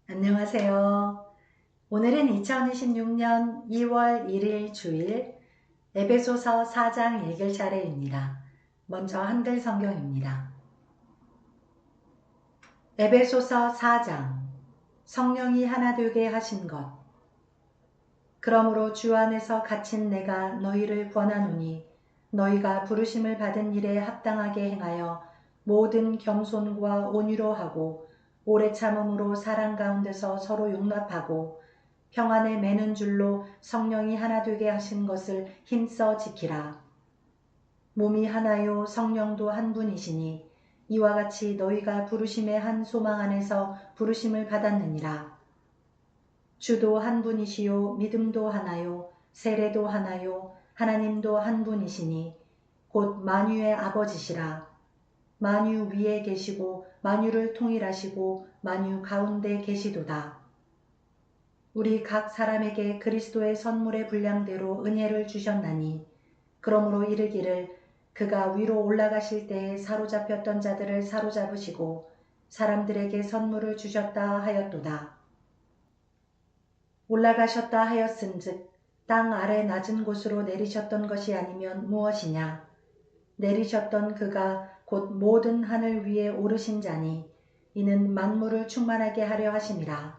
안녕하세요. 오늘은 2026년 2월 1일 주일 에베소서 4장 읽을 차례입니다. 먼저 한글 성경입니다. 에베소서 4장 성령이 하나 되게 하신 것. 그러므로 주 안에서 갇힌 내가 너희를 권하노니 너희가 부르심을 받은 일에 합당하게 행하여 모든 겸손과 온유로 하고 오래 참음으로 사랑 가운데서 서로 용납하고 평안에 매는 줄로 성령이 하나 되게 하신 것을 힘써 지키라. 몸이 하나요 성령도 한 분이시니 이와 같이 너희가 부르심의 한 소망 안에서 부르심을 받았느니라. 주도 한 분이시요 믿음도 하나요 세례도 하나요 하나님도 한 분이시니 곧 만유의 아버지시라. 만유 위에 계시고 만유를 통일하시고 만유 가운데 계시도다. 우리 각 사람에게 그리스도의 선물의 분량대로 은혜를 주셨나니 그러므로 이르기를 그가 위로 올라가실 때에 사로잡혔던 자들을 사로잡으시고 사람들에게 선물을 주셨다 하였도다. 올라가셨다 하였은즉 땅 아래 낮은 곳으로 내리셨던 것이 아니면 무엇이냐. 내리셨던 그가 곧 모든 하늘 위에 오르신 자니 이는 만물을 충만하게 하려 하심이라.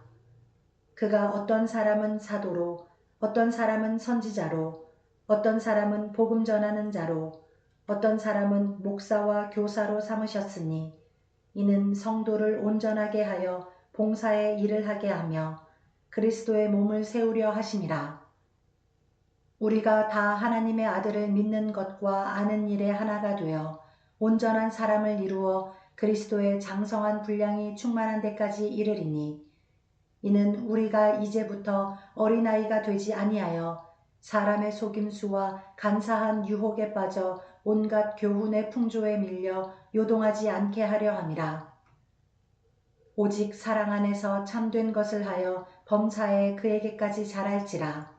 그가 어떤 사람은 사도로 어떤 사람은 선지자로 어떤 사람은 복음 전하는 자로 어떤 사람은 목사와 교사로 삼으셨으니 이는 성도를 온전하게 하여 봉사의 일을 하게 하며 그리스도의 몸을 세우려 하심이라. 우리가 다 하나님의 아들을 믿는 것과 아는 일에 하나가 되어 온전한 사람을 이루어 그리스도의 장성한 분량이 충만한 데까지 이르리니 이는 우리가 이제부터 어린아이가 되지 아니하여 사람의 속임수와 간사한 유혹에 빠져 온갖 교훈의 풍조에 밀려 요동하지 않게 하려 함이라. 오직 사랑 안에서 참된 것을 하여 범사에 그에게까지 자랄지라.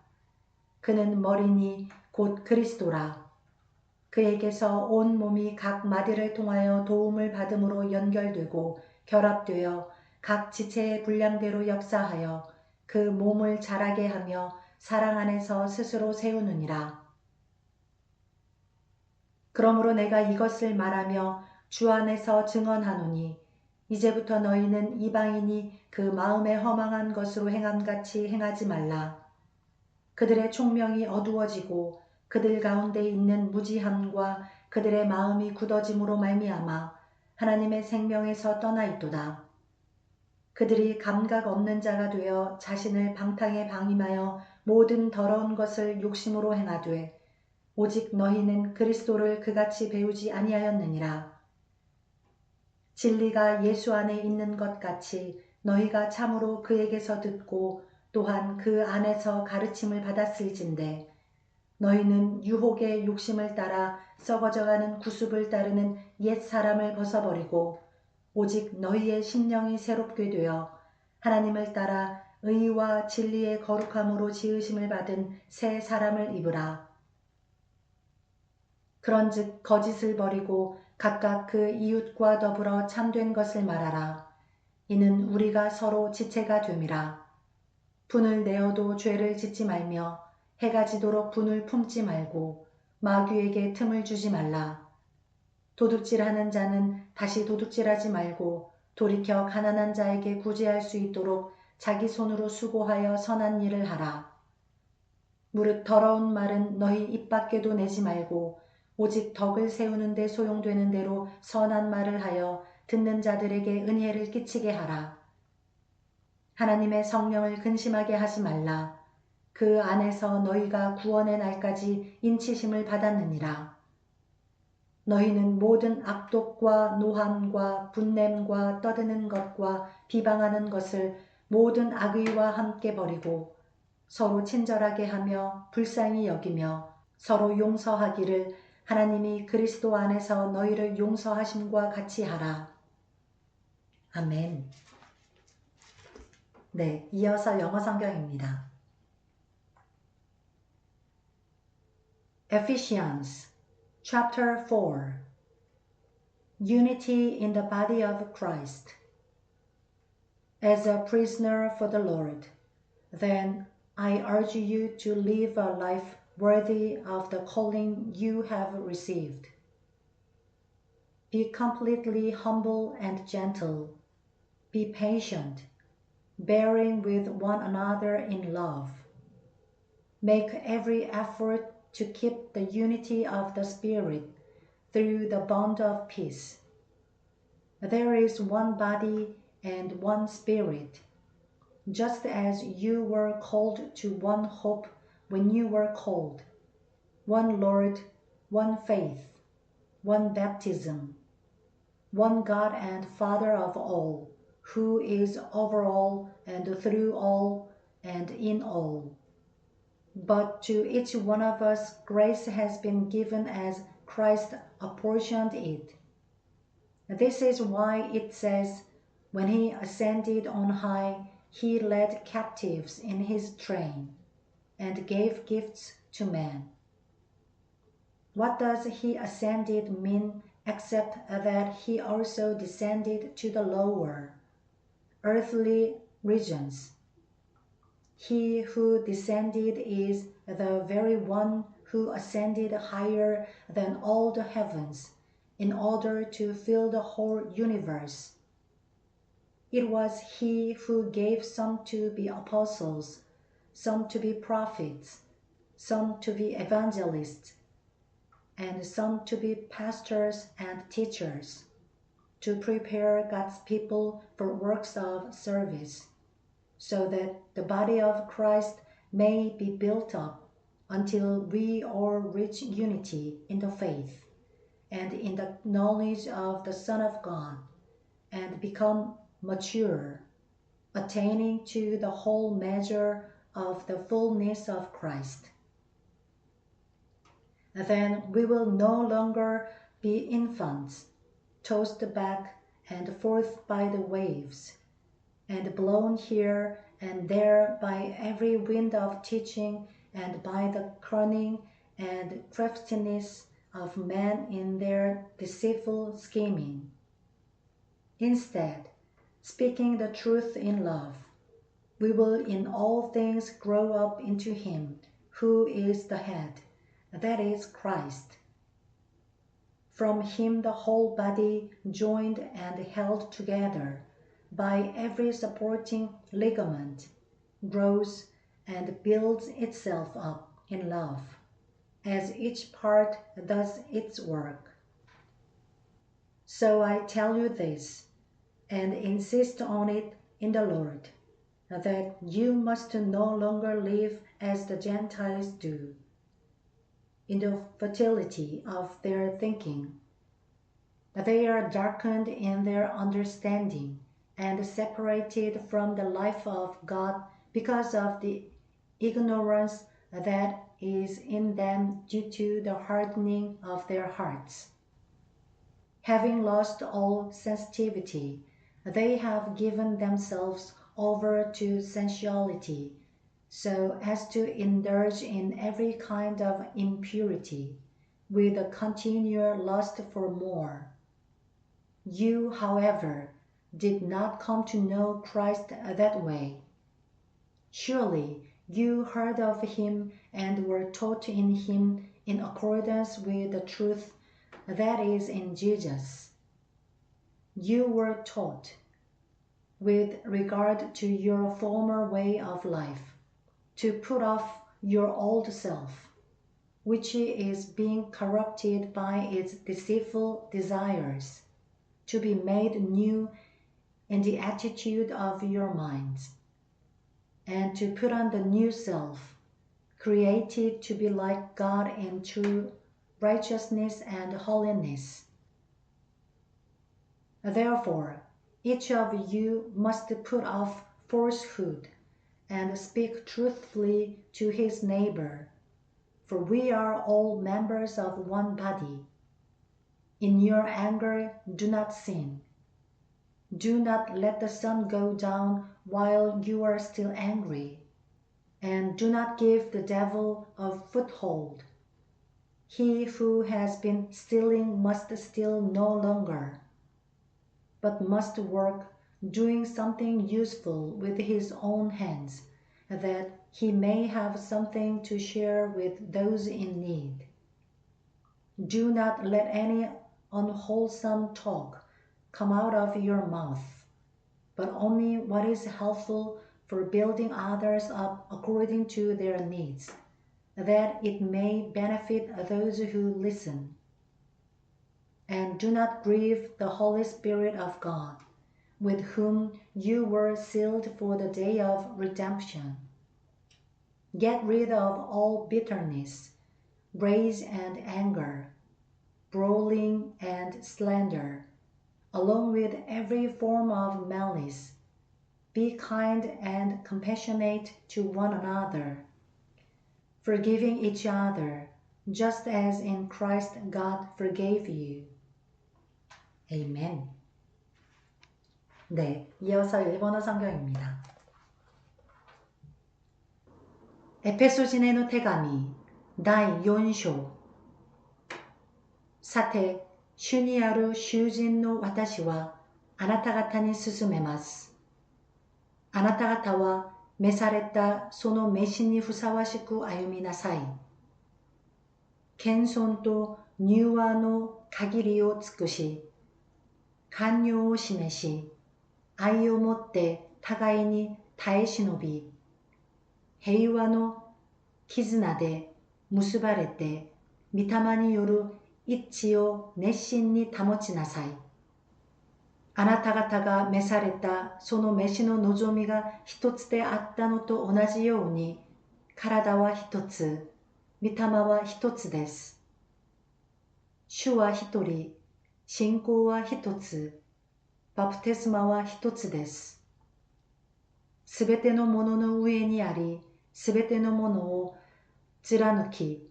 그는 머리니 곧 그리스도라. 그에게서 온 몸이 각 마디를 통하여 도움을 받음으로 연결되고 결합되어 각 지체의 분량대로 역사하여 그 몸을 자라게 하며 사랑 안에서 스스로 세우느니라. 그러므로 내가 이것을 말하며 주 안에서 증언하노니 이제부터 너희는 이방인이 그 마음에 허망한 것으로 행함같이 행하지 말라. 그들의 총명이 어두워지고 그들 가운데 있는 무지함과 그들의 마음이 굳어짐으로 말미암아 하나님의 생명에서 떠나 있도다. 그들이 감각 없는 자가 되어 자신을 방탕에 방임하여 모든 더러운 것을 욕심으로 행하되 오직 너희는 그리스도를 그같이 배우지 아니하였느니라. 진리가 예수 안에 있는 것 같이 너희가 참으로 그에게서 듣고 또한 그 안에서 가르침을 받았을진데 너희는 유혹의 욕심을 따라 썩어져가는 구습을 따르는 옛 사람을 벗어버리고 오직 너희의 심령이 새롭게 되어 하나님을 따라 의와 진리의 거룩함으로 지으심을 받은 새 사람을 입으라. 그런즉 거짓을 버리고 각각 그 이웃과 더불어 참된 것을 말하라. 이는 우리가 서로 지체가 됨이라. 분을 내어도 죄를 짓지 말며 해가 지도록 분을 품지 말고 마귀에게 틈을 주지 말라. 도둑질하는 자는 다시 도둑질하지 말고 돌이켜 가난한 자에게 구제할 수 있도록 자기 손으로 수고하여 선한 일을 하라. 무릇 더러운 말은 너희 입 밖에도 내지 말고 오직 덕을 세우는 데 소용되는 대로 선한 말을 하여 듣는 자들에게 은혜를 끼치게 하라. 하나님의 성령을 근심하게 하지 말라. 그 안에서 너희가 구원의 날까지 인치심을 받았느니라. 너희는 모든 악독과 노함과 분냄과 떠드는 것과 비방하는 것을 모든 악의와 함께 버리고 서로 친절하게 하며 불쌍히 여기며 서로 용서하기를 하나님이 그리스도 안에서 너희를 용서하심과 같이 하라. 아멘. 네, 이어서 영어 성경입니다. Ephesians chapter 4 Unity in the body of Christ. as a prisoner for the Lord, then I urge you to live a life worthy of the calling you have received. Be completely humble and gentle. Be patient, bearing with one another in love. Make every effort to keep the unity of the Spirit through the bond of peace. There is one body and one Spirit, just as you were called to one hope when you were called, one Lord, one faith, one baptism, one God and Father of all, who is over all and through all and in all. But to each one of us grace has been given as Christ apportioned it. This is why it says, when he ascended on high, he led captives in his train and gave gifts to men. What does he ascended mean except that he also descended to the lower, earthly regions? He who descended is the very one who ascended higher than all the heavens in order to fill the whole universe. It was he who gave some to be apostles, some to be prophets, some to be evangelists, and some to be pastors and teachers, to prepare God's people for works of service, so that the body of Christ may be built up until we all reach unity in the faith and in the knowledge of the Son of God, and become mature, attaining to the whole measure of the fullness of Christ. Then we will no longer be infants, tossed back and forth by the waves, and blown here and there by every wind of teaching and by the cunning and craftiness of men in their deceitful scheming. Instead, speaking the truth in love, we will in all things grow up into him who is the head, that is Christ. From him the whole body, joined and held together by every supporting ligament, grows and builds itself up in love, as each part does its work. So I tell you this, and insist on it in the Lord, that you must no longer live as the Gentiles do, in the futility of their thinking. They are darkened in their understanding and separated from the life of God because of the ignorance that is in them due to the hardening of their hearts. Having lost all sensitivity, they have given themselves over to sensuality, so as to indulge in every kind of impurity, with a continual lust for more. You, however, did not come to know Christ that way. Surely you heard of him and were taught in him in accordance with the truth that is in Jesus. You were taught, with regard to your former way of life, to put off your old self, which is being corrupted by its deceitful desires, to be made new in the attitude of your minds, and to put on the new self, created to be like God in true righteousness and holiness. Therefore, each of you must put off falsehood and speak truthfully to his neighbor, for we are all members of one body. In your anger, do not sin. Do not let the sun go down while you are still angry, and do not give the devil a foothold. He who has been stealing must steal no longer, but must work, doing something useful with his own hands, that he may have something to share with those in need. Do not let any unwholesome talk come out of your mouth, but only what is helpful for building others up according to their needs, that it may benefit those who listen. And do not grieve the Holy Spirit of God, with whom you were sealed for the day of redemption. Get rid of all bitterness, rage and anger, brawling and slander, along with every form of malice. Be kind and compassionate to one another, forgiving each other, just as in Christ God forgave you. 아멘. 네, 이어서 일본어 성경입니다. エペソ人への手紙第4章。さて、主にある囚人の私はあなた方に勧めます。あなた方は召されたその召しにふさわしく歩みなさい。謙遜と柔和の限りを尽くし、寛容を示し、愛をもって互いに耐え忍び、平和の絆で結ばれて、御霊による一致を熱心に保ちなさい。あなた方が召されたその召しの望みが一つであったのと同じように、体は一つ、御霊は一つです。主は一人、信仰は一つ、バプテスマは一つです。すべてのものの上にあり、すべてのものを貫き、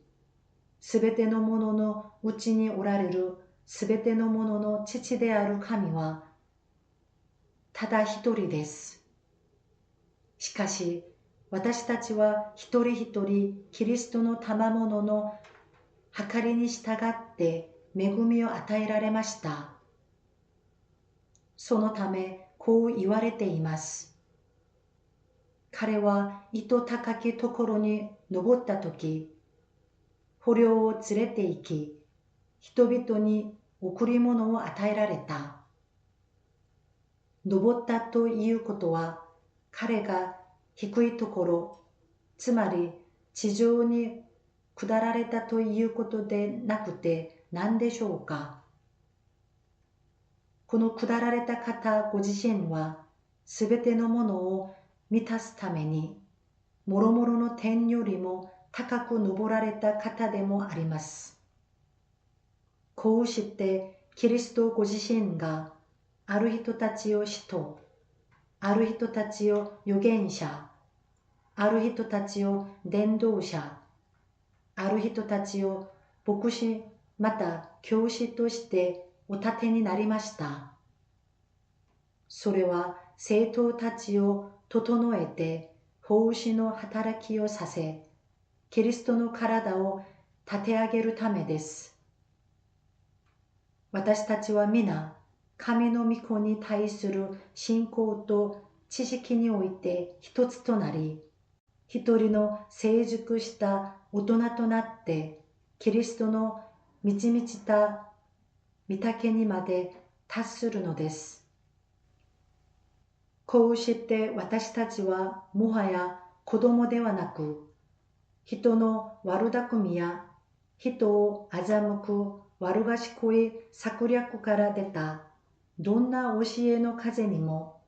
すべてのもののうちにおられるすべてのものの父である神は、ただ一人です。しかし、私たちは一人一人キリストの賜物の計りに従って恵みを与えられました。そのため、こう言われています。彼は糸高きところに登ったとき、捕虜を連れて行き、人々に贈り物を与えられた。登ったということは、彼が低いところ、つまり地上に下られたということでなくて何でしょうか。この下られた方ご自身は、すべてのものを満たすために、もろもろの天よりも高く登られた方でもあります。こうしてキリストご自身がある人たちを使徒、ある人たちを預言者、ある人たちを伝道者、ある人たちを牧師また教師としてお立てになりました。それは生徒たちを整えて奉仕の働きをさせ、キリストの体を立て上げるためです。私たちは皆、神の御子に対する信仰と知識において一つとなり、一人の成熟した大人となって、キリストの満ち満ちた御丈にまで達するのです。こうして私たちはもはや子供ではなく、人の悪巧みや人を欺く悪賢い策略から出たどんな教えの風にも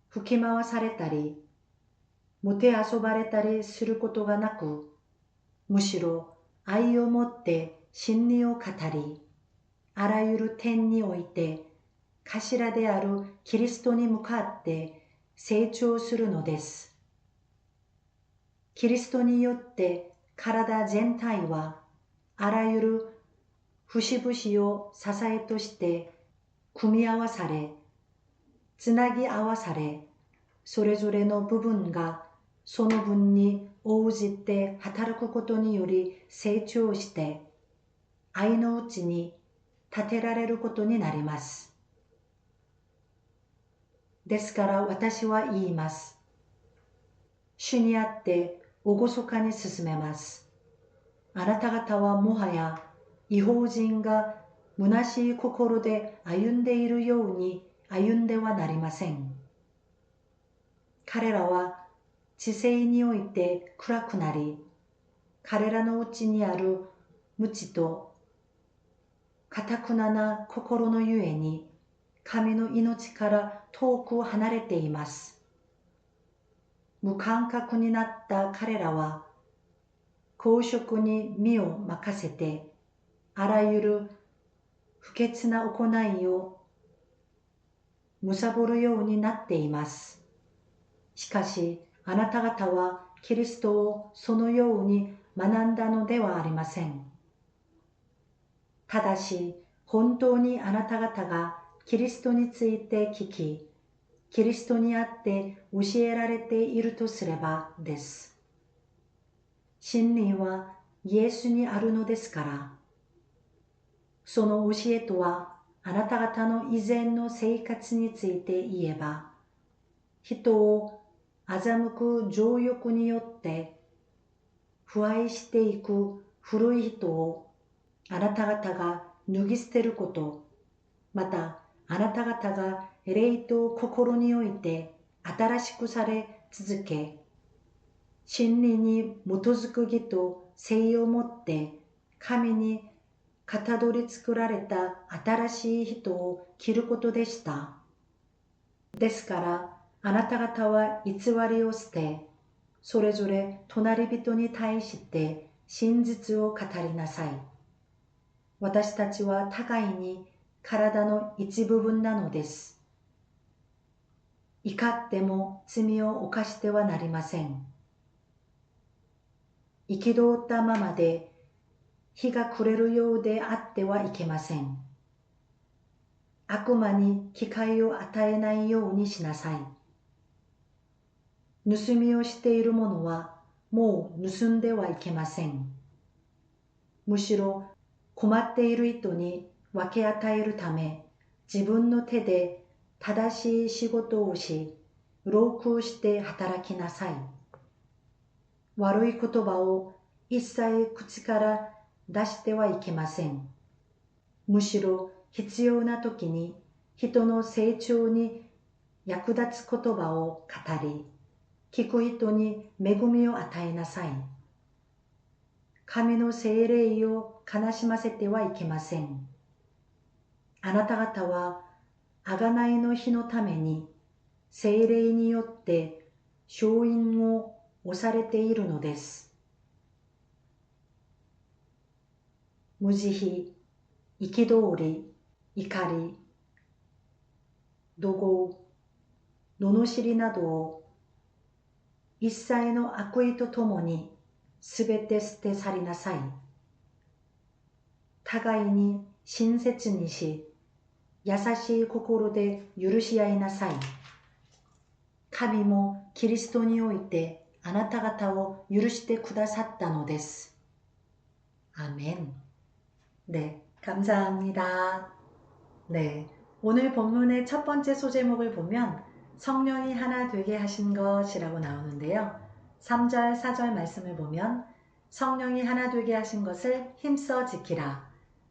吹き回されたり、もてあそばれたりすることがなく、むしろ愛をもって真理を語り、あらゆる点において頭であるキリストに向かって成長するのです。キリストによって体全体はあらゆる節々を支えとして組み合わされ、つなぎ合わされ、それぞれの部分がその分に応じて働くことにより成長して、愛のうちに立てられることになります。ですから私は言います。主にあって厳かに進めます。あなた方はもはや異邦人が虚しい心で歩んでいるように歩んではなりません。彼らは知性において暗くなり、彼らのうちにある無知と堅くなな心のゆえに、神の命から遠く離れています。無感覚になった彼らは、公職に身を任せて、あらゆる不潔な行いを貪るようになっています。しかし、あなた方はキリストをそのように学んだのではありません。ただし、本当にあなた方がキリストについて聞き、キリストにあって教えられているとすればです。真理はイエスにあるのですから、その教えとはあなた方の以前の生活について言えば、人を欺く情欲によって腐敗していく古い人をあなた方が脱ぎ捨てること、またあなた方が霊と心において新しくされ続け、真理に基づく義と誠をもって神にかたどり作られた新しい人を着ることでした。ですからあなた方は偽りを捨て、それぞれ隣人に対して真実を語りなさい。私たちは互いに体の一部分なのです。怒っても罪を犯してはなりません。憤ったままで日が暮れるようであってはいけません。悪魔に機会を与えないようにしなさい。盗みをしている者はもう盗んではいけません。むしろ困っている人に分け与えるため、自分の手で正しい仕事をし、労苦して働きなさい。悪い言葉を一切口から出してはいけません。むしろ必要な時に人の成長に役立つ言葉を語り、聞く人に恵みを与えなさい。神の聖霊を悲しませてはいけません。あなた方は贖いの日のために聖霊によって勝因を押されているのです。無慈悲、憤り、怒り、怒号、罵りなどを一切の悪意とともにすべて捨て去りなさい。互いに親切にし、優しい心で許し合いなさい。神もキリストにおいてあなた方を許してくださったのです。아멘. 네, 감사합니다. 네, 오늘 본문의 첫 번째 소제목을 보면 성령이 하나 되게 하신 것이라고 나오는데요. 3절, 4절 말씀을 보면 성령이 하나 되게 하신 것을 힘써 지키라.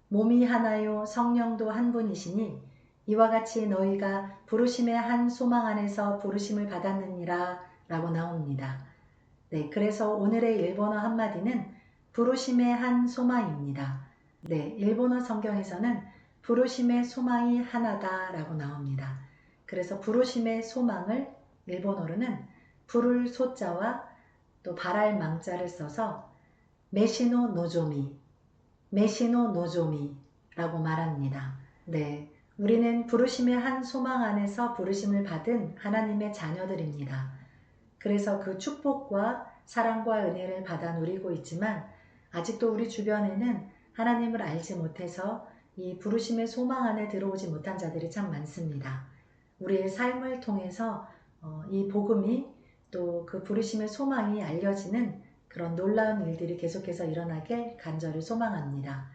몸이 하나요 성령도 한 분이시니 이와 같이 너희가 부르심의 한 소망 안에서 부르심을 받았느니라 라고 나옵니다. 네, 그래서 오늘의 일본어 한마디는 부르심의 한 소망입니다. 네, 일본어 성경에서는 부르심의 소망이 하나다 라고 나옵니다. 그래서 부르심의 소망을 일본어로는 부를 소자와 또 바랄 망자를 써서 메시노 노조미, 메시노 노조미라고 말합니다. 네, 우리는 부르심의 한 소망 안에서 부르심을 받은 하나님의 자녀들입니다. 그래서 그 축복과 사랑과 은혜를 받아 누리고 있지만 아직도 우리 주변에는 하나님을 알지 못해서 이 부르심의 소망 안에 들어오지 못한 자들이 참 많습니다. 우리의 삶을 통해서 이 복음이 또 그 부르심의 소망이 알려지는 그런 놀라운 일들이 계속해서 일어나길 간절히 소망합니다.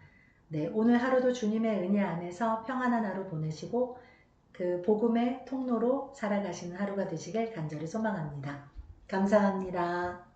네, 오늘 하루도 주님의 은혜 안에서 평안한 하루 보내시고 그 복음의 통로로 살아가시는 하루가 되시길 간절히 소망합니다. 감사합니다.